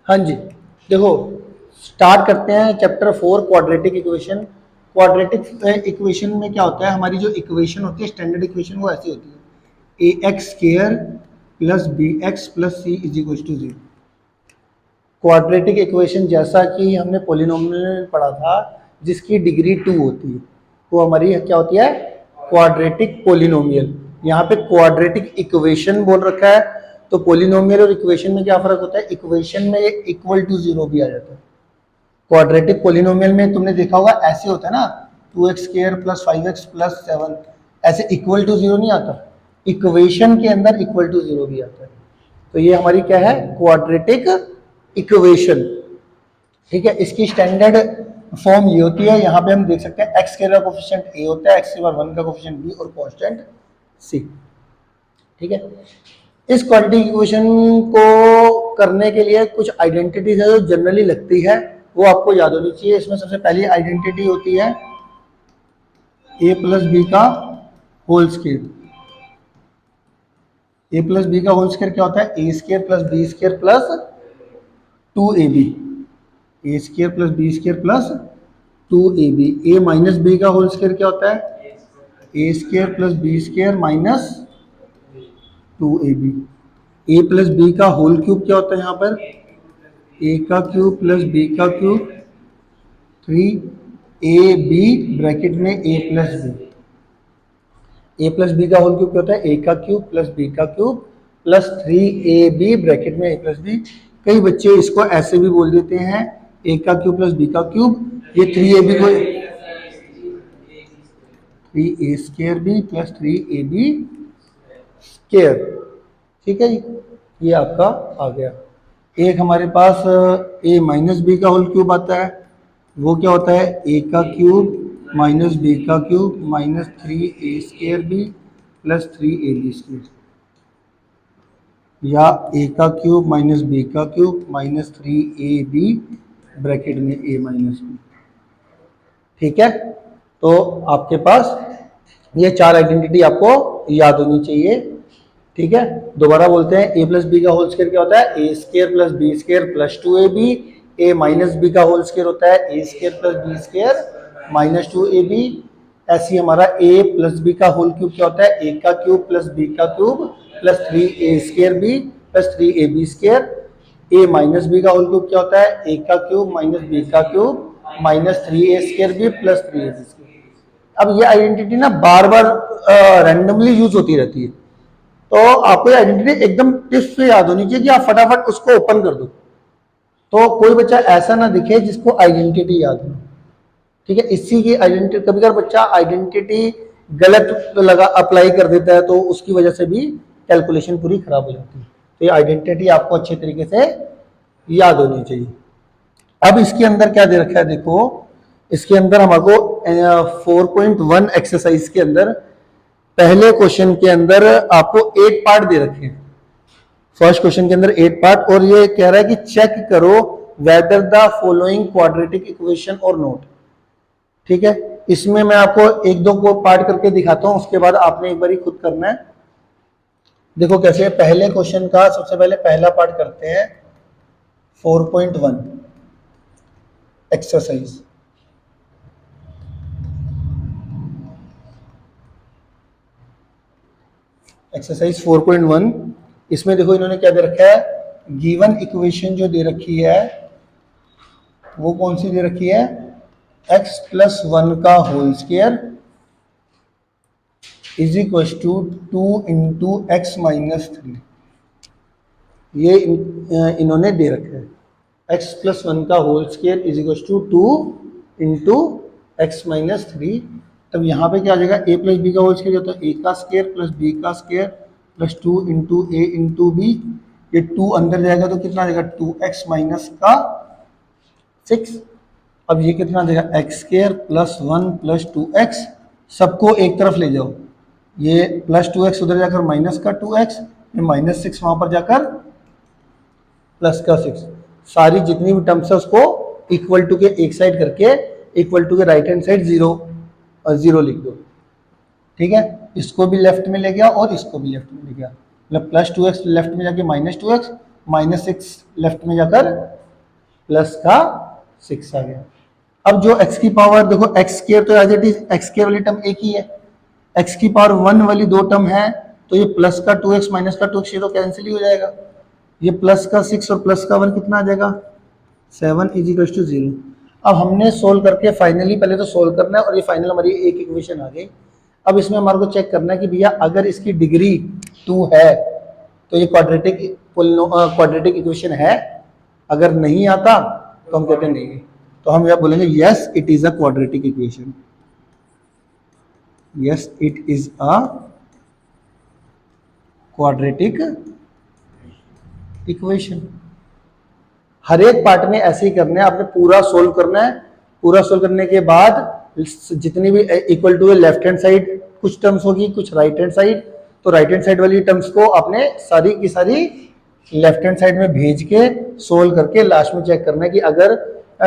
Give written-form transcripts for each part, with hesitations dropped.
हाँ जी, देखो स्टार्ट करते हैं chapter 4 quadratic equation. Quadratic equation में क्या होता है, हमारी जो इक्वेशन होती है स्टैंडर्ड इक्वेशन वो ऐसी होती है, a x square plus b x plus c is equal to zero. Quadratic equation जैसा कि हमने पॉलिनोमियल में पढ़ा था जिसकी डिग्री 2 होती है, वो हमारी क्या होती है, क्वाड्रेटिक पॉलिनोमियल। यहाँ पे क्वाड्रेटिक इक्वेशन बोल रखा है, तो पॉलिनोमियल और इक्वेशन में क्या फर्क होता है, इक्वेशन में इक्वल टू जीरो भी आ जाता है। क्वाड्रेटिक पॉलिनोमियल में तुमने देखा होगा ऐसे होता है ना, 2x square plus 5x plus 7, ऐसे इक्वल टू जीरो नहीं आता, इक्वेशन के अंदर इक्वल टू जीरो भी आता है। तो ये हमारी क्या है, क्वाड्रेटिक इक्वेशन। ठीक है, इसकी स्टैंडर्ड फॉर्म ये होती है, यहाँ पे हम देख सकते हैं एक्स स्क्वायर का कोफिशिएंट ए होता है, एक्स स्क्वायर 1 का कोफिशिएंट बी और कांस्टेंट सी। ठीक है, इस क्वाड्रेटिक इक्वेशन को करने के लिए कुछ आइडेंटिटीज है जो जनरली लगती है, वो आपको याद होनी चाहिए। इसमें सबसे पहली आइडेंटिटी होती है ए प्लस बी का whole square. A plus B का होल स्क्वायर क्या होता है, a square plus b square plus 2ab। A square plus b square plus 2ab। A minus B का होल स्क्वायर क्या होता है, a square plus b square minus 2ab। A plus B का whole cube क्या होता है, यहाँ पर ए का क्यूब प्लस बी का क्यूब 3ab ब्रैकेट में ए प्लस बी। ए प्लस बी का होल क्यूब क्या होता है, ए का क्यूब प्लस बी का क्यूब प्लस 3ab ब्रैकेट में ए प्लस बी। कई बच्चे इसको ऐसे भी बोल देते हैं, ए का क्यूब प्लस बी का क्यूब, ये 3ab को 3a square B plus 3ab square. ठीक है जी, ये आपका आ गया। एक हमारे पास ए माइनस बी का होल क्यूब आता है, वो क्या होता है, ए का क्यूब माइनस बी का cube minus 3a square B plus 3ab square, या ए का क्यूब माइनस बी का क्यूब माइनस 3ab ब्रैकेट में ए माइनस बी। ठीक है, तो आपके पास ये चार आइडेंटिटी आपको याद होनी चाहिए। ठीक है, दोबारा बोलते हैं, ए प्लस बी का होल स्क्वायर क्या होता है, a square plus b square plus 2ab। A minus B का होल स्क्वायर होता है a square plus b square minus 2ab। ऐसी हमारा ए प्लस बी का होल क्यूब क्या होता है, ए का क्यूब प्लस बी का cube plus 3a square B plus 3ab square. A minus B का होल क्यूब क्या होता है, ए का क्यूब माइनस बी का cube minus 3a square B plus 3ab square. अब ये आइडेंटिटी ना बार बार रैंडमली यूज होती रहती है, तो आपको ये आइडेंटिटी एकदम टिप्स से याद होनी चाहिए कि आप फटाफट उसको ओपन कर दो, तो कोई बच्चा ऐसा ना दिखे जिसको आइडेंटिटी याद हो। ठीक है, इसी की आइडेंटिटी, कभी कभी बच्चा आइडेंटिटी गलत लगा अप्लाई कर देता है, तो उसकी वजह से भी कैलकुलेशन पूरी खराब हो जाती है। तो ये आइडेंटिटी आपको अच्छे तरीके से याद होनी चाहिए। अब इसके अंदर क्या दे रखा है, देखो इसके अंदर हमको 4.1 एक्सरसाइज के अंदर पहले क्वेश्चन के अंदर आपको 8 पार्ट दे रखे हैं। फर्स्ट क्वेश्चन के अंदर 8 पार्ट, और ये कह रहा है कि चेक करो whether the following quadratic equation और नोट। ठीक है, इसमें मैं आपको एक दो को पार्ट करके दिखाता हूं, उसके बाद आपने एक बार खुद करना है। देखो कैसे, पहले क्वेश्चन का सबसे पहले पहला पार्ट करते हैं 4.1 एक्सरसाइज। एक्सरसाइज 4.1, इसमें देखो इन्होंने क्या दे रखा है, गिवन इक्वेशन जो दे रखी है वो कौन सी दे रखी है, x प्लस 1 का whole square is equal to 2 into X minus 3। ये इन्होंने दे रखा है, x प्लस 1 का whole square is equal to 2 into X minus 3। तब यहाँ पे क्या आ जाएगा, a प्लस बी का होल स्क्वायर होता है a का स्क्वायर प्लस b का square plus 2 into A into B. ये 2 अंदर जाएगा तो कितना आ जाएगा, 2x माइनस का 6। अब ये कितना आ जाएगा, x square plus 1 plus 2x, सबको एक तरफ ले जाओ, ये प्लस 2x उधर जाकर माइनस का 2x, ये माइनस 6 वहां पर जाकर प्लस का 6। सारी जितनी भी टर्म्स है उसको इक्वल टू के एक साइड करके इक्वल टू के राइट हैंड साइड जीरो लिख दो। ठीक है, इसको भी लेफ्ट में ले गया और इसको भी लेफ्ट में ले गया, मतलब प्लस 2x लेफ्ट में जाके माइनस 2x -6 लेफ्ट में जाकर प्लस का 6 आ गया। अब जो x की पावर देखो, x स्क्वायर तो as it is x square वाली टर्म एक ही है, x की पावर 1 वाली दो टर्म है, तो ये प्लस का 2x माइनस का 2x ये तो कैंसिल ही हो जाएगा। ये प्लस का 6 और प्लस का 1 कितना आ जाएगा 7 इज इक्वल टू 0। अब हमने सोल्व करके फाइनली पहले तो सोल्व करना है और ये फाइनल हमारी एक इक्वेशन आ गई। अब इसमें हमारे को चेक करना है कि भैया अगर इसकी डिग्री 2 है तो ये क्वाड्रेटिक इक्वेशन है, अगर नहीं आता तो हम कहते हैं नहीं, तो हम यह बोलेंगे yes it is a quadratic equation, yes it is a quadratic equation. हर एक पार्ट में ऐसे ही करना है, आपने पूरा सोल्व करना है। पूरा सोल्व करने के बाद जितनी भी equal to left hand side कुछ टर्म्स होगी, कुछ राइट हैंड साइड, तो राइट हैंड साइड वाली टर्म्स को आपने सारी की सारी लेफ्ट हैंड साइड में भेज के सोल्व करके लास्ट में चेक करना है कि अगर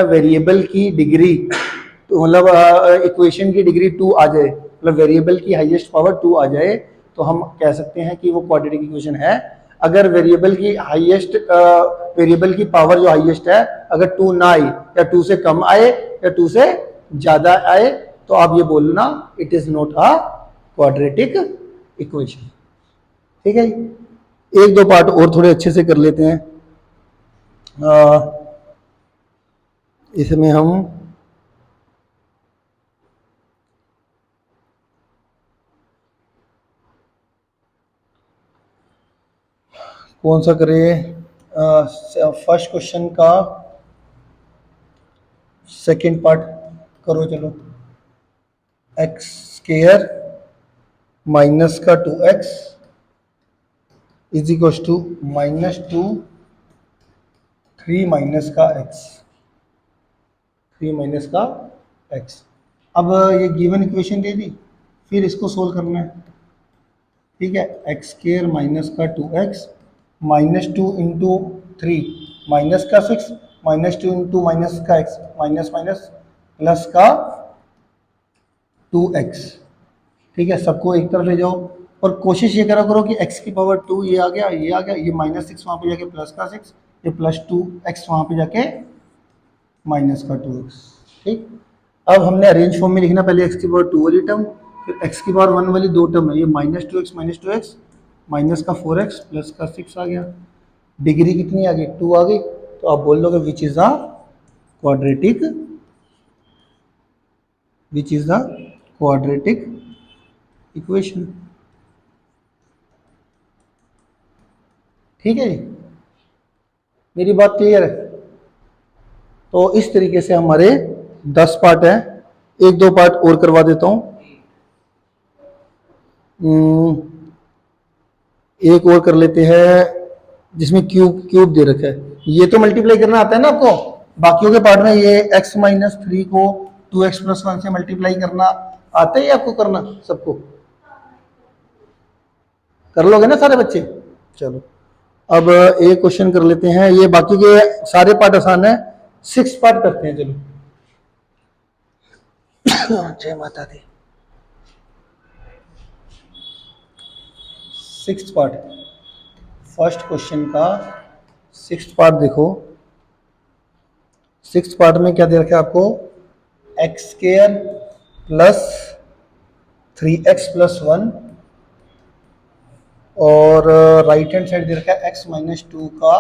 वेरिएबल की डिग्री तो मतलब इक्वेशन की डिग्री 2 आ जाए, मतलब वेरिएबल की हाईएस्ट पावर 2 आ जाए, तो हम कह सकते हैं कि वो क्वाड्रेटिक इक्वेशन है। अगर वेरिएबल की पावर जो हाईएस्ट है अगर 2 ना आई या 2 से कम आए या 2 से ज्यादा आए, तो आप ये बोलना it is not a quadratic equation. ठीक है, एक दो पार्ट और थोड़े अच्छे से कर लेते हैं। इसमें हम कौन सा करें, फर्स्ट क्वेश्चन का सेकंड पार्ट करो चलो। एक्स स्क्वायर माइनस का 2x is equal to -2 3 minus का x, 3 माइनस का x। अब ये गिवन इक्वेशन दे दी, फिर इसको सोल्व करना है। ठीक है, एक्स स्क्वायर माइनस का 2x -2 इंटू 3 माइनस का 6 -2 इंटू माइनस का x माइनस माइनस प्लस का 2x। ठीक है, सबको एक तरफ ले जाओ और कोशिश ये करा करो कि x की पावर 2 ये आ गया, ये आ गया, ये -6 वहाँ पे जाके प्लस का 6, ये +2x वहाँ पे जाके माइनस का 2x। ठीक, अब हमने अरेंज फॉर्म में लिखना, पहले x की पावर 2 वाली टर्म, फिर x की पावर 1 वाली दो टर्म है, ये -2x माइनस का 4x प्लस का 6 आ गया। डिग्री कितनी आ गई 2 आ गई, तो आप बोल दोगे which is the quadratic equation. ठीक है जी, मेरी बात क्लियर है? तो इस तरीके से हमारे 10 पार्ट हैं, एक दो पार्ट और करवा देता हूं। एक और कर लेते हैं जिसमें क्यूब दे रखा है, ये तो मल्टीप्लाई करना आता है ना आपको। बाकियों के पार्ट में ये x माइनस 3 को 2x प्लस 1 से मल्टीप्लाई करना आता है आपको करना, सबको कर लोगे ना सारे बच्चे। चलो अब एक क्वेश्चन कर लेते हैं, ये बाकी के सारे पार्ट आसान है, 6 पार्ट करते हैं। चलो जय माता दी। 6 पार्ट, फर्स्ट क्वेश्चन का 6 पार्ट देखो। 6 पार्ट में क्या दे रखा है आपको, x square plus 3x plus 1 और राइट हैंड साइड दे रखा है x माइनस 2 का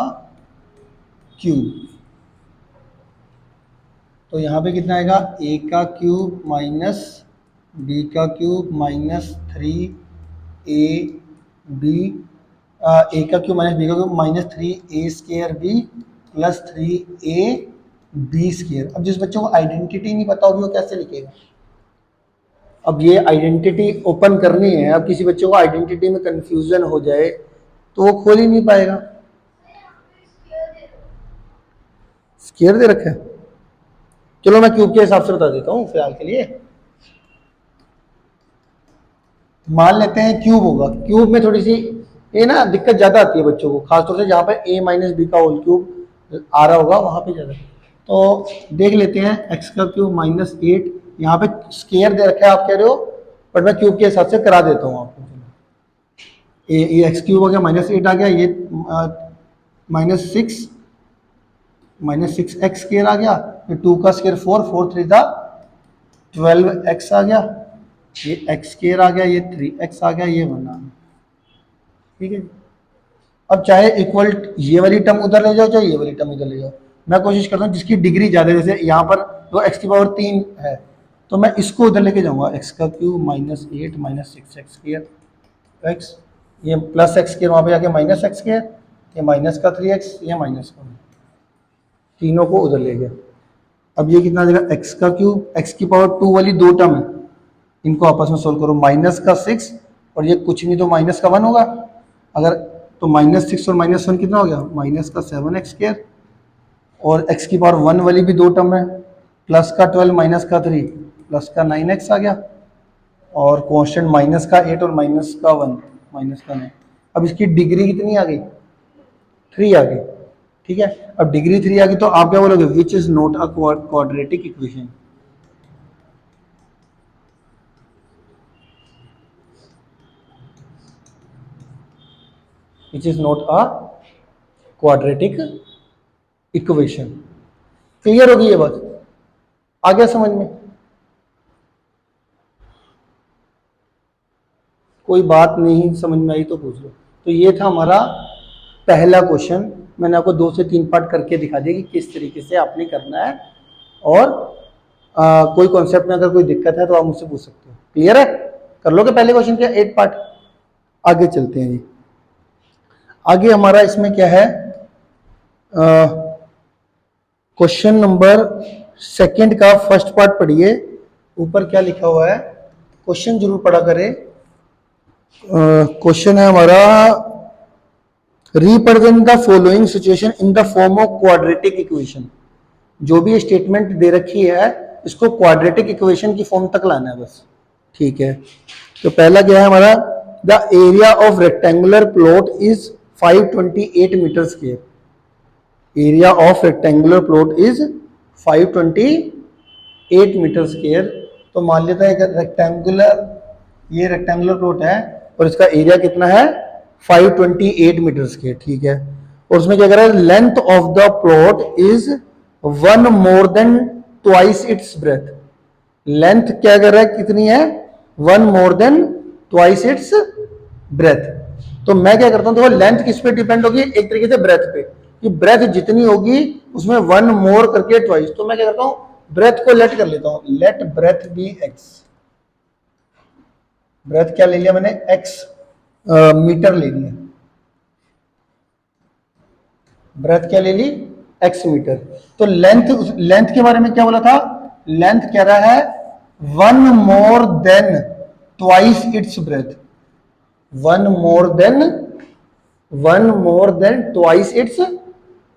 क्यूब। तो यहाँ पे कितना आएगा, a का क्यूब माइनस b का क्यूब माइनस 3ab, a का क्यूब माइनस b का cube minus 3a square b plus 3ab square. अब जिस बच्चों को आइडेंटिटी नहीं पता होगी वो कैसे लिखेगा। अब ये आइडेंटिटी ओपन करनी है, अब किसी बच्चे को आइडेंटिटी में कंफ्यूजन हो जाए तो वो खोल ही नहीं पाएगा। स्क्वायर दे रखा है, चलो मैं क्यूब के हिसाब से बता देता हूँ फिलहाल के लिए। मान लेते हैं क्यूब होगा, क्यूब में थोड़ी सी ये ना दिक्कत ज्यादा आती है बच्चों को, खासतौर से जहाँ पे a माइनस बी का होल क्यूब आ रहा होगा वहां पे ज्यादा। तो देख लेते हैं, x का क्यूब माइनस 8, यहाँ पे स्क्वायर दे रखा है आप कह रहे हो, बट मैं क्यूब के हिसाब से करा देता हूँ आपको। ये एक्स क्यूब हो गया माइनस 8 आ गया, ये माइनस सिक्स एक्स स्केयर आ गया, ये 2 का स्केयर 4, 4 3 था 12 एक्स आ गया, ये एक्स स्केयर आ गया, ये 3 एक्स आ गया, ये 1 आ गया। ठीक है, अब चाहे इक्वल ये वाली टर्म उधर ले जाओ, चाहे ये वाली टर्म इधर ले जाओ, मैं कोशिश करता हूँ जिसकी डिग्री ज़्यादा है, जैसे यहाँ पर तो एक्स की पावर 3 है, तो मैं इसको उधर लेके जाऊँगा, एक्स का क्यूब -8 -6 एक्स स्क्वायर एक्स, ये प्लस एक्स स्क्वायर वहाँ पे जाके माइनस एक्स स्क्वायर, ये माइनस का 3x, ये माइनस का, तीनों को उधर ले गया। अब ये कितना देगा, एक्स का क्यूब, एक्स की पावर 2 वाली दो टर्म है, इनको आपस में सोल्व करो, माइनस का 6 और ये कुछ नहीं तो माइनस का 1 होगा, अगर तो -6 और -1 कितना हो गया, माइनस का 7 एक्स स्क्वायर, और एक्स की पावर 1 वाली भी दो टर्म है, प्लस का 12 माइनस का 3 प्लस का 9x आ गया, और कांस्टेंट माइनस का 8 और माइनस का 1 माइनस का 9। अब इसकी डिग्री कितनी आ गई, 3 आ गई। ठीक है, अब डिग्री 3 आ गई तो आप क्या बोलोगे, which is not a quadratic equation. Which is not a quadratic equation. Clear होगी ये बात, आ गया समझ में, कोई बात नहीं समझ में आई तो पूछ लो। तो ये था हमारा पहला क्वेश्चन, मैंने आपको 2 से 3 पार्ट करके दिखा दिया कि किस तरीके से आपने करना है, और कोई कॉन्सेप्ट में अगर कोई दिक्कत है तो आप मुझसे पूछ सकते हो। क्लियर है, कर लोगे पहले क्वेश्चन के 8 पार्ट। आगे चलते हैं जी, आगे हमारा इसमें क्या है, क्वेश्चन नंबर सेकंड का फर्स्ट पार्ट पढ़िए, ऊपर क्या लिखा हुआ है, क्वेश्चन जरूर पढ़ा करें। क्वेश्चन है हमारा, represent the following situation in the form of quadratic equation. जो भी स्टेटमेंट दे रखी है इसको क्वाड्रेटिक इक्वेशन की फॉर्म तक लाना है बस। ठीक है, तो पहला क्या है हमारा, the area of rectangular plot is 528 metre square. Area of rectangular plot is 528 metre square. तो मान लेते हैं रेक्टेंगुलर, ये रेक्टेंगुलर प्लॉट है और इसका एरिया कितना है, 528 मीटर स्क्वायर। ठीक है, और उसमें क्या कर रहा है, length of the plot is 1 more than twice its breath. Length क्या कर रहा है, कितनी है, 1 more than twice its breath. तो मैं क्या करता हूं, देखो लेंथ किस पे डिपेंड होगी, एक तरीके से ब्रेथ पे, कि ब्रेथ जितनी होगी उसमें 1 मोर करके ट्वाइस। तो मैं क्या करता हूं, ब्रेथ को लेट कर लेता हूं, let breadth B X. Breadth क्या ले लिया मैंने, एक्स मीटर ले लिया, ब्रेथ क्या ले ली, एक्स मीटर। तो लेंथ के बारे में क्या बोला था, लेंथ कह रहा है 1 more than twice its breath, 1 more than twice its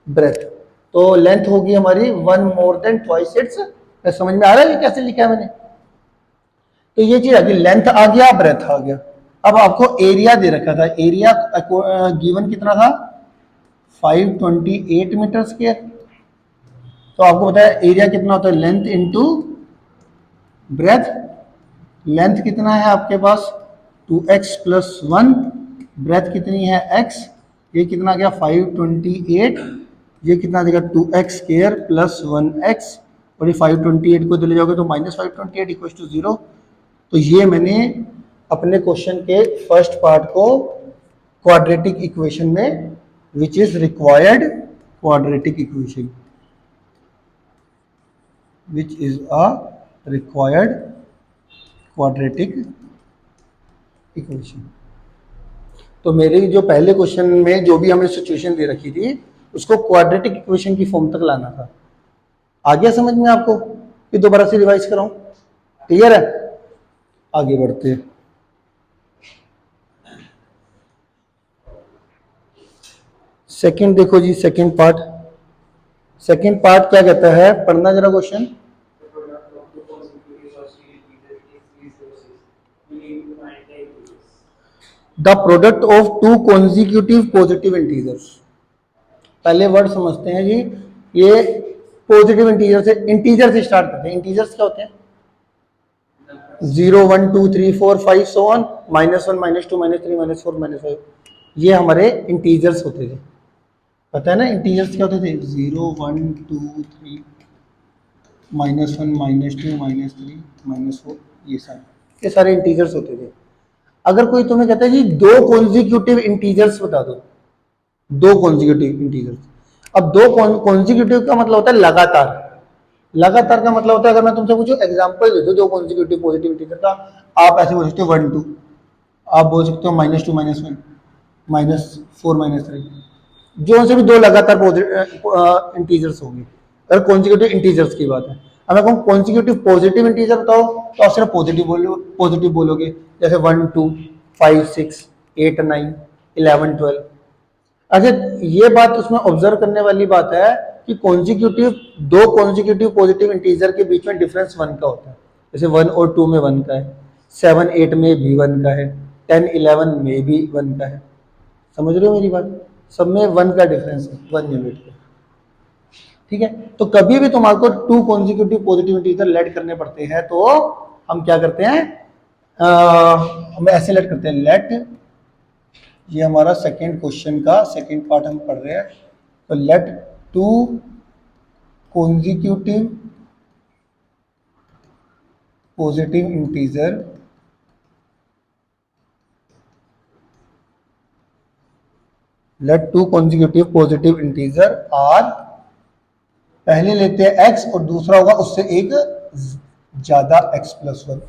breath. तो लेंथ होगी हमारी 1 मोर देन ट्वाइस इट्स। समझ में आ रहा है ये कैसे लिखा है मैंने, तो ये चीज आ गई, लेंथ आ गया, ब्रेथ आ गया। अब आपको एरिया दे रखा था, एरिया गिवन कितना था, 528 मीटर स्क्वायर। तो आपको बताया एरिया कितना होता है, लेंथ इनटू ब्रेथ। लेंथ कितना है आपके पास, 2x + 1, ब्रेथ कितनी है x, ये कितना गया 528, ये कितना देगा 2x स्क्वायर + 1x, और ये 528 को ले जाओगे तो -528 = 0। तो ये मैंने अपने क्वेश्चन के फर्स्ट पार्ट को क्वाड्रेटिक इक्वेशन में, which is required quadratic equation, which is a required quadratic equation. तो मेरे जो पहले क्वेश्चन में जो भी हमें सिचुएशन दे रखी थी उसको क्वाड्रेटिक इक्वेशन की फॉर्म तक लाना था। आ गया समझ में आपको, कि दोबारा से रिवाइज कराऊं, क्लियर है, आगे बढ़ते हैं। सेकंड देखो जी, सेकंड पार्ट क्या कहता है, पढ़ना जरा question. The product of 2 consecutive positive integers. पहले वर्ड समझते हैं जी, ये पॉजिटिव इंटीजर से स्टार्ट करते हैं। इंटीजर्स क्या होते हैं, 0 1 2 3 4 5 so on, -1 -2 -3 -4 -5, ये हमारे इंटीजर्स होते थे। पता है ना इंटीजर्स क्या होते थे, 0 1 2 3 -1 -2 -3 -4, ये सारे इंटीजर्स होते थे। अगर कोई तुम्हें कहता है जी दो कॉन्जिक्यूटिव इंटीजर्स बता दो, दो कॉन्जिक्यूटिव इंटीजर्स, अब दो कॉन्जिक्यूटिव का मतलब होता है लगातार, लगातार का मतलब होता है, अगर मैं तुमसे पूछूं एग्जांपल दे दो दो कॉन्जिक्यूटिव पॉजिटिव इंटीजर का, आप ऐसे बोल सकते हो 1 2, आप बोल सकते हो -2 -1 -4 -3, जो से भी दो लगातार इंटीजर्स होंगे, अगर कॉन्जिक्यूटिव इंटीजर्स की बात है। अब मैं कहूँ कॉन्जिक्यूटिव पॉजिटिव इंटीजर बताओ, तो आप सिर्फ पॉजिटिव बोलोगे, जैसे 1 2 5 6 8 9 11 12। अच्छा, ये बात उसमें ऑब्जर्व करने वाली बात है कि कॉन्जिक्यूटिव, दो कॉन्जिक्यूटिव पॉजिटिव इंटीजर के बीच में डिफरेंस 1 का होता है, जैसे 1 और 2 में 1 का है, 7 8 में भी 1 का है, 10 11 में भी 1 का है। समझ रहे हो मेरी बात, सब में 1 का डिफरेंस है, 1 यूनिट का। ठीक है, तो कभी भी तुम्हारे two consecutive positive integer let करने पड़ते हैं तो हम क्या करते हैं, हम ऐसे लेट करते हैं, लेट, ये हमारा सेकेंड क्वेश्चन का सेकेंड पार्ट हम पढ़ रहे हैं, तो let two consecutive positive integer let two consecutive positive integer are, पहले लेते हैं x और दूसरा होगा उससे एक ज्यादा x+1,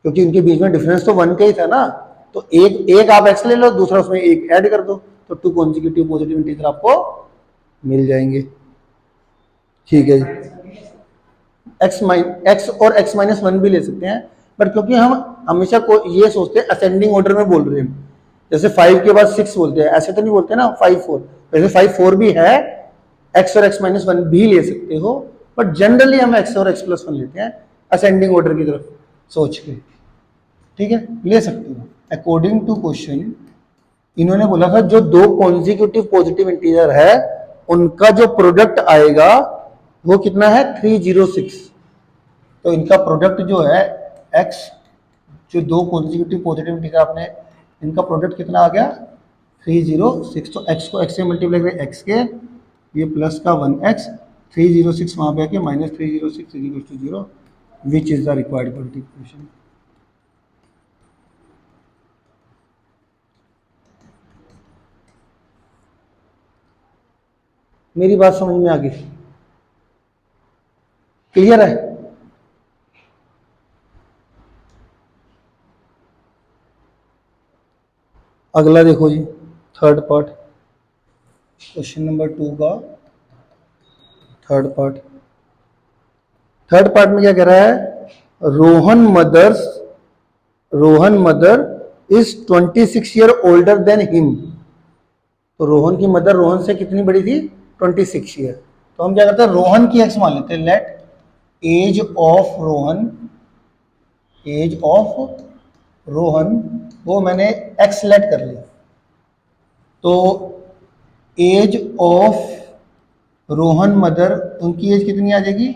क्योंकि इनके बीच में डिफरेंस तो 1 का ही था ना, तो एक आप x ले लो, दूसरा उसमें एक ऐड कर दो, तो टू कॉन्जिक्यूटिव पॉजिटिव इंटीजर आपको मिल जाएंगे। ठीक है जी, x और x-1 भी ले सकते हैं, बट क्योंकि हम हमेशा को ये सोचते हैं असेंडिंग ऑर्डर में बोल रहे हैं, जैसे 5 के बाद 6 बोलते हैं, ऐसे तो नहीं बोलते ना 5 4, वैसे 5 4 भी है, x और x-1 भी ले सकते हो, बट जनरली हम x और x+1 लेते हैं असेंडिंग ऑर्डर की तरफ सोच के। ठीक है, ले सकते हो। अकॉर्डिंग टू क्वेश्चन इन्होंने बोला था जो दो कॉन्जिक्यूटिव पॉजिटिव इंटीजर है उनका जो प्रोडक्ट आएगा वो कितना है, 306। तो इनका प्रोडक्ट जो है x, जो दो कॉन्जिक्यूटिव पॉजिटिव इंटीजर आपने, इनका प्रोडक्ट कितना आ गया, 306। तो x को x से मल्टीप्लाई करें x के, ये प्लस का 1x, 306 वहां पे आके -306 = 0, which is the required quantity equation. मेरी बात समझ में आ गई, क्लियर है? अगला देखो जी, थर्ड पार्ट, क्वेश्चन नंबर 2 का थर्ड पार्ट। थर्ड पार्ट में क्या कह रहा है, Rohan mother is 26 year older than him. तो रोहन की मदर रोहन से कितनी बड़ी थी, 26 ईयर। तो हम क्या करते हैं, रोहन की एक्स मान लेते हैं, लेट एज ऑफ रोहन, वो मैंने एक्स लेट कर लिया, तो एज ऑफ रोहन मदर, उनकी एज कितनी आ जाएगी,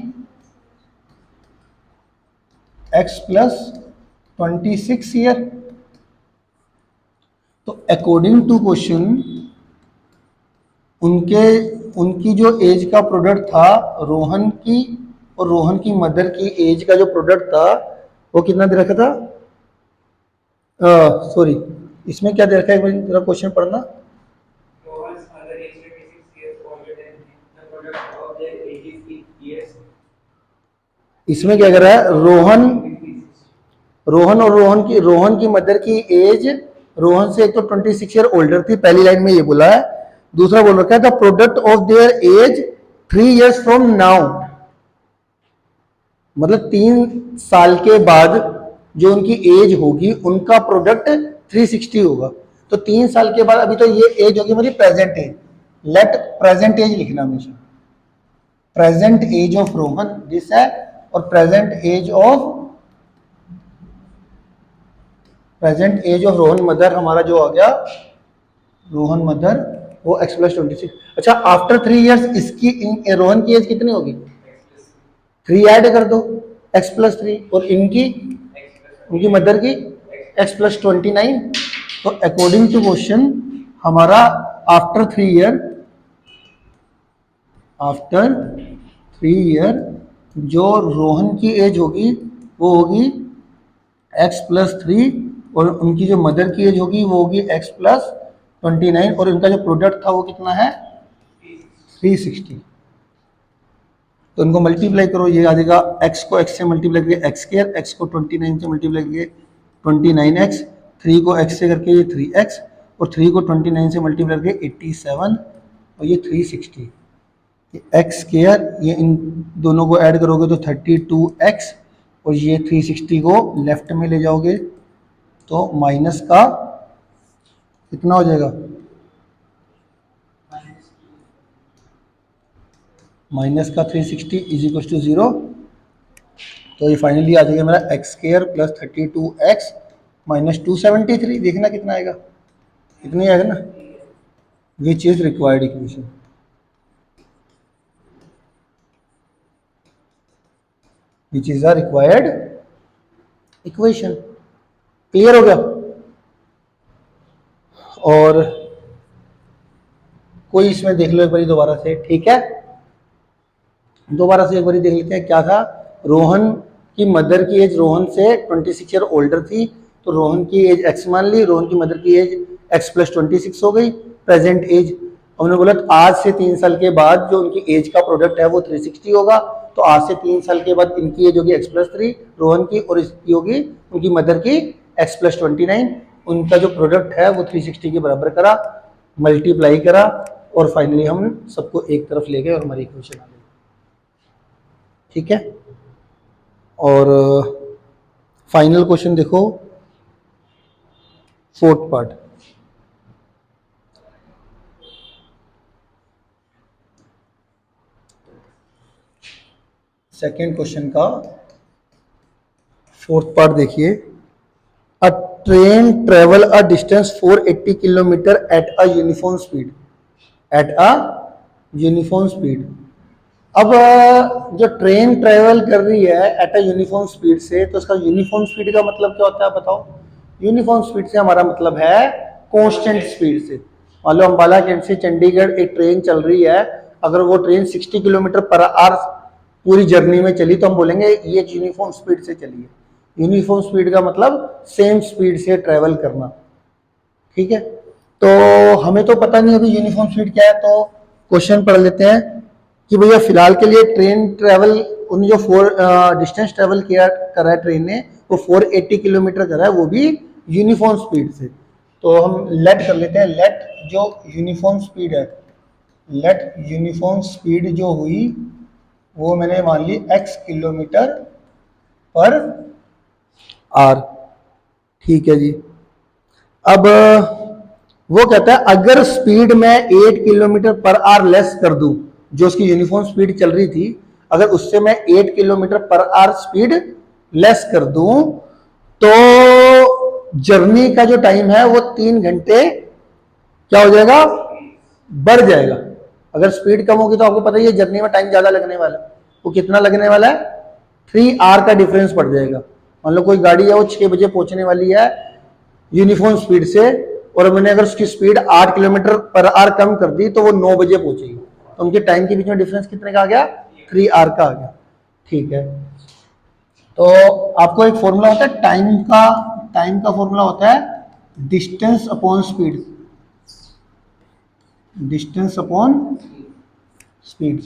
x+26 ईयर। तो अकॉर्डिंग टू क्वेश्चन उनकी जो एज का प्रोडक्ट था रोहन की और रोहन की मदर की एज का जो प्रोडक्ट था वो कितना दे रखा था, सॉरी इसमें क्या दे रखा है, जरा क्वेश्चन पढ़ना। इसमें क्या कर रहा है, रोहन और रोहन की मदर की एज रोहन से एक तो 26 ईयर ओल्डर थी, पहली लाइन में ये बोला है, दूसरा बोल रखा है the product of their age 3 years from now, मतलब 3 साल के बाद जो उनकी एज होगी उनका प्रोडक्ट 360 होगा। तो 3 साल के बाद, अभी तो ये एज होगी मेरी present age, let present age लिखना हमेशा, present age of Rohan this है, और present age of Rohan mother हमारा जो आ गया, रोहन मदर वो x+26। अच्छा, आफ्टर 3 years इसकी रोहन की एज कितनी होगी, 3 ऐड कर दो, x+3, और उनकी मदर की x+29। तो अकॉर्डिंग टू क्वेश्चन हमारा आफ्टर 3 year आफ्टर 3 ईयर जो रोहन की एज होगी वो होगी x+3 और उनकी जो मदर की एज होगी वो होगी x+29 और उनका जो प्रोडक्ट था वो कितना है 360। तो इनको मल्टीप्लाई करो, ये आ जाएगा x को x से मल्टीप्लाई करके x², x को 29 से मल्टीप्लाई करके 29x, 3 को x से करके ये 3x और 3 को 29 से मल्टीप्लाई करके 87 और ये 360। ये x², ये इन दोनों को ऐड करोगे तो 32x और ये 360 को लेफ्ट में ले जाओगे तो माइनस का कितना हो जाएगा, माइनस का 360 इज इक्वल टू 0। तो ये फाइनली आ जाएगा मेरा x² प्लस 32x माइनस 273। देखना कितना आएगा, इतनी आएगा ना, which is required equation. Which is a required equation. Clear हो गया। और कोई इसमें देख लो एक बार दोबारा से, ठीक है, दोबारा से एक बार देख लेते हैं क्या था। रोहन की मदर की एज रोहन से 26 ईयर ओल्डर थी, तो रोहन की एज x मान ली, रोहन की मदर की एज x+26 हो गई। प्रेजेंट एज हमने बोला आज से 3 साल के बाद जो उनकी एज का प्रोडक्ट है वो 360 होगा, तो आज से 3 साल के बाद इनकी एज होगी x+3 रोहन की और इसकी होगी उनकी मदर की x+29। उनका जो प्रोडक्ट है वो 360 के बराबर करा, मल्टीप्लाई करा और फाइनली हम सबको एक तरफ ले गए और हमारी इक्वेशन आ गई। ठीक है, और फाइनल क्वेश्चन देखो, 4th पार्ट। सेकेंड क्वेश्चन का 4th पार्ट देखिए। अ train travel a distance 480 kilometre at a uniform speed, at a uniform speed. अब जो ट्रेन ट्रेवल कर रही है एट अ यूनिफॉर्म स्पीड से, तो उसका यूनिफॉर्म स्पीड का मतलब क्या होता है बताओ। यूनिफॉर्म स्पीड से हमारा मतलब है कांस्टेंट स्पीड से। मान लो अंबाला कैंट से चंडीगढ़ एक ट्रेन चल रही है, अगर वो ट्रेन 60 किलोमीटर पर आवर पूरी जर्नी में चली तो हम बोलेंगे ये एक यूनिफॉर्म स्पीड से चली है। यूनिफॉर्म स्पीड का मतलब सेम स्पीड से ट्रेवल करना। ठीक है, तो हमें तो पता नहीं अभी यूनिफॉर्म स्पीड क्या है, तो क्वेश्चन पढ़ लेते हैं कि भैया फिलहाल के लिए ट्रेन ट्रेवल उन जो डिस्टेंस ट्रेवल किया कर रहा है ट्रेन ने वो 480 किलोमीटर कर रहा है, वो भी यूनिफॉर्म स्पीड से। तो हम लेट कर लेते हैं, लेट जो यूनिफॉर्म स्पीड है, लेट यूनिफॉर्म स्पीड जो हुई वो मैंने मान ली x किलोमीटर पर आवर। ठीक है जी। अब वो कहता है अगर स्पीड में 8 किलोमीटर पर आवर लेस कर दूं, जो उसकी यूनिफॉर्म स्पीड चल रही थी, अगर उससे मैं 8 kilometre per hour speed less कर दूं तो जर्नी का जो टाइम है वो 3 घंटे क्या हो जाएगा, बढ़ जाएगा। अगर स्पीड कम होगी तो आपको पता ही है जर्नी में टाइम ज्यादा लगने वाला है, वो कितना लगने वाला है, 3 आवर का डिफरेंस पड़ जाएगा। मान लो कोई गाड़ी है वो 6 बजे पहुंचने वाली है यूनिफॉर्म स्पीड से, और मैंने अगर उसकी स्पीड 8 किलोमीटर पर आवर कम कर दी तो वो 9 बजे पहुंचेगी, तो उनके टाइम के बीच में डिफरेंस कितने का आ गया, 3 आवर का आ गया। ठीक है, तो आपको एक फॉर्मूला होता है टाइम का फॉर्मूला होता है distance upon speed, distance upon speed.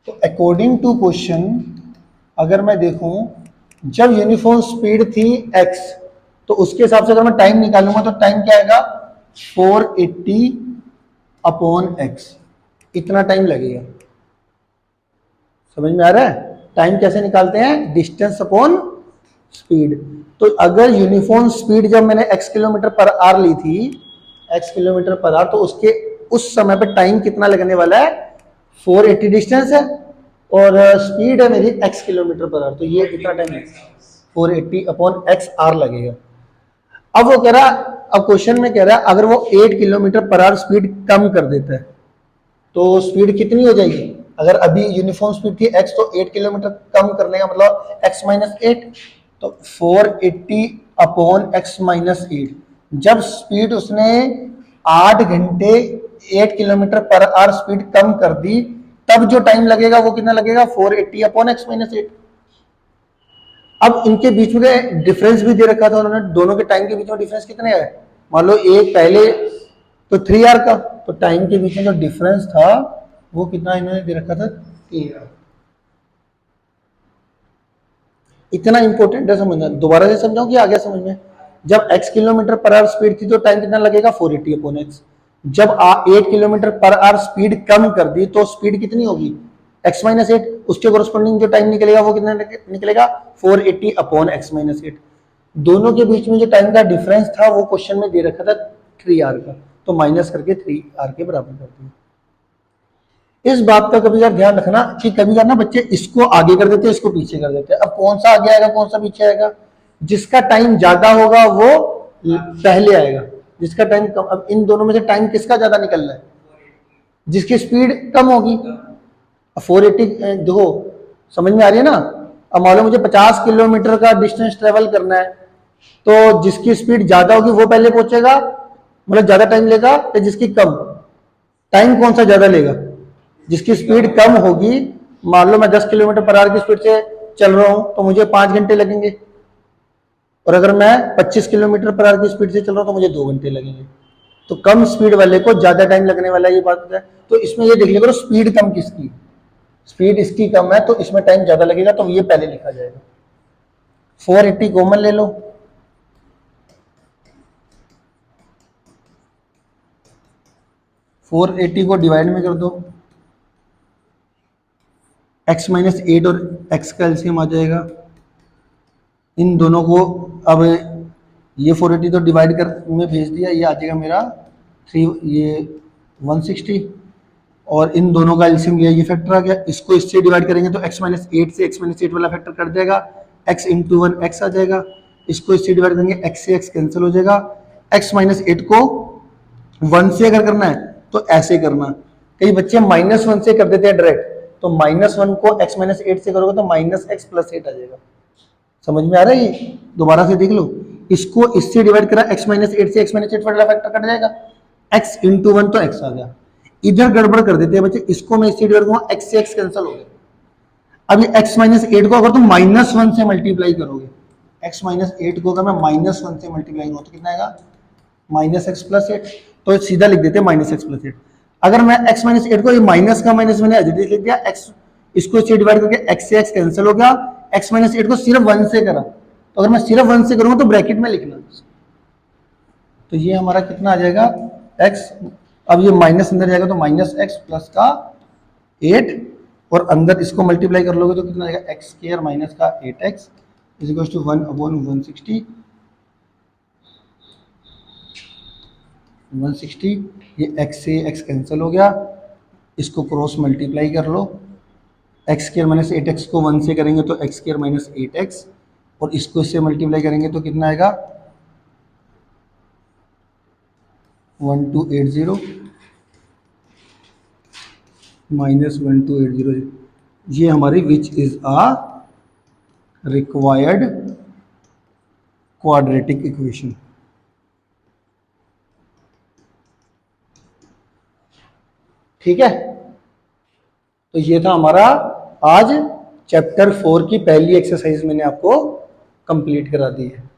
तो अकॉर्डिंग टू क्वेश्चन अगर मैं देखूं, जब यूनिफॉर्म स्पीड थी x, तो उसके हिसाब से अगर मैं टाइम निकालूंगा तो टाइम क्या आएगा 480 अपॉन x, इतना टाइम लगेगा। समझ में आ रहा है टाइम कैसे निकालते हैं, डिस्टेंस अपॉन स्पीड। तो अगर यूनिफॉर्म स्पीड जब मैंने x किलोमीटर पर आवर ली थी, x किलोमीटर पर आवर, तो उसके उस समय पे टाइम कितना लगने वाला है, 480 डिस्टेंस है और स्पीड है मेरी x किलोमीटर पर आवर, तो ये कितना टाइम है 480 अपॉन x आवर लगेगा। अब वो कह रहा, अब क्वेश्चन में कह रहा है अगर वो 8 किलोमीटर पर आवर स्पीड कम कर देता है तो स्पीड कितनी हो जाएगी। अगर अभी यूनिफॉर्म स्पीड थी x, तो 8 किलोमीटर कम करने का मतलब x माइनस 8, तो 480 अपॉन x माइनस 8। जब स्पीड उसने 8 घंटे 8 किलोमीटर पर आवर स्पीड कम कर दी, तब जो टाइम लगेगा वो कितना लगेगा 480 अपॉन x माइनस 8। अब इनके बीच में डिफरेंस भी दे रखा था उन्होंने, दोनों के टाइम के बीच में डिफरेंस कितने है, मान लो एक पहले तो 3 आवर का, तो टाइम के बीच में जो डिफरेंस था वो कितना इन्होंने दे रखा था 3 आवर। इतना इंपॉर्टेंट है समझना, दोबारा से समझाऊं कि आ गया समझ में। जब x kilometre per hour speed थी तो टाइम कितना लगेगा 480 अपॉन x। जब 8 किलोमीटर पर आवर स्पीड कम कर दी तो स्पीड कितनी होगी x माइनस 8, उसके कोरस्पॉन्डिंग जो टाइम निकलेगा वो कितना निकलेगा 480 अपॉन x माइनस 8। दोनों के बीच में जो टाइम का डिफरेंस था वो क्वेश्चन में दे रखा था 3 आवर का, तो माइनस करके 3 आवर के बराबर कर दिया। इस बात का कभी यार ध्यान रखना कि कभी यार ना बच्चे इसको आगे कर देते हैं, इसको पीछे कर देते हैं। अब कौन सा आगे आएगा कौन सा पीछे आएगा, जिसका टाइम ज्यादा होगा वो पहले आएगा, जिसका टाइम कम। अब इन दोनों में से टाइम किसका ज्यादा निकल रहा है, जिसकी स्पीड कम होगी। 480 देखो समझ में आ रही है ना। अब मान लो मुझे 50 किलोमीटर का डिस्टेंस ट्रेवल करना है, तो जिसकी स्पीड ज्यादा होगी वो पहले पहुंचेगा, मतलब ज्यादा टाइम लेगा, तो जिसकी कम, टाइम कौन सा ज्यादा लेगा, जिसकी स्पीड कम होगी। मान लो मैं 10 किलोमीटर पर आवर की स्पीड से चल रहा हूं तो मुझे 5 घंटे लगेंगे, और अगर मैं 25 किलोमीटर पर आवर की स्पीड से चल रहा हूं तो मुझे 2 घंटे लगेंगे। तो कम स्पीड वाले को ज्यादा टाइम लगने वाला है, ये बात है। तो इसमें ये देख लिया करो स्पीड कम किसकी, स्पीड इसकी कम है तो इसमें टाइम ज्यादा लगेगा, तो ये पहले लिखा जाएगा। 480 कॉमन ले लो, फोर एट्टी को डिवाइड में कर दो, x माइनस 8 और x का एलसीएम आ जाएगा। इन दोनों को अब ये 480 तो डिवाइड कर में भेज दिया, ये आ जाएगा मेरा 3, ये 160, और इन दोनों का एलसीएम लिया, ये फैक्टर आ गया। इसको इससे डिवाइड करेंगे तो x माइनस 8 से x माइनस 8 वाला फैक्टर कट जाएगा, x इंटू 1 x आ जाएगा। इसको इससे डिवाइड करेंगे, x से x कैंसिल हो जाएगा। x माइनस 8 को 1 से अगर करना है तो ऐसे करना, कई बच्चे -1 से कर देते हैं डायरेक्ट, तो -1 को x माइनस 8 से करोगे तो माइनस x प्लस 8 आ जाएगा। समझ में आ रहा है ये, दोबारा से देख लो। इसको इससे डिवाइड करा, x माइनस 8 से x माइनस 8 वाला फैक्टर कट जाएगा, x इंटू 1 तो x आ गया। इधर गड़बड़ कर देते हैं बच्चे, इसको मैं इससे डिवाइड करूंगा, x से x कैंसिल हो गया। अब ये x माइनस 8 को अगर तुम -1 से मल्टीप्लाई करोगे, x माइनस 8 को अगर मैं -1 से मल्टीप्लाई करूँ तो कितना आएगा माइनस एक्स प्लस 8, तो सीधा लिख देते हैं माइनस एक्स प्लस 8। अगर मैं x माइनस 8 को, ये माइनस का माइनस मैंने एज इट इज लिख दिया, x इसको इससे डिवाइड करके x से x कैंसिल हो गया, x माइनस 8 को सिर्फ 1 से करा, तो अगर मैं सिर्फ 1 से करूंगा तो ब्रैकेट में लिखना, तो ये हमारा कितना आ जाएगा x। अब ये माइनस अंदर जाएगा तो माइनस एक्स प्लस का 8, और अंदर इसको मल्टीप्लाई कर लोगे तो कितना आएगा एक्स स्क्वायर माइनस का 8x is equal to 1 upon 160। ये x से x कैंसिल हो गया, इसको क्रॉस मल्टीप्लाई कर लो, एक्स स्क्वायर माइनस 8x को 1 से करेंगे तो एक्स स्क्वायर माइनस 8x, और इसको इससे मल्टीप्लाई करेंगे तो कितना आएगा 1280 माइनस 1280। ये हमारी which is a required quadratic equation. ठीक है, तो ये था हमारा आज चैप्टर 4 की पहली एक्सरसाइज, मैंने आपको कंप्लीट करा दी है।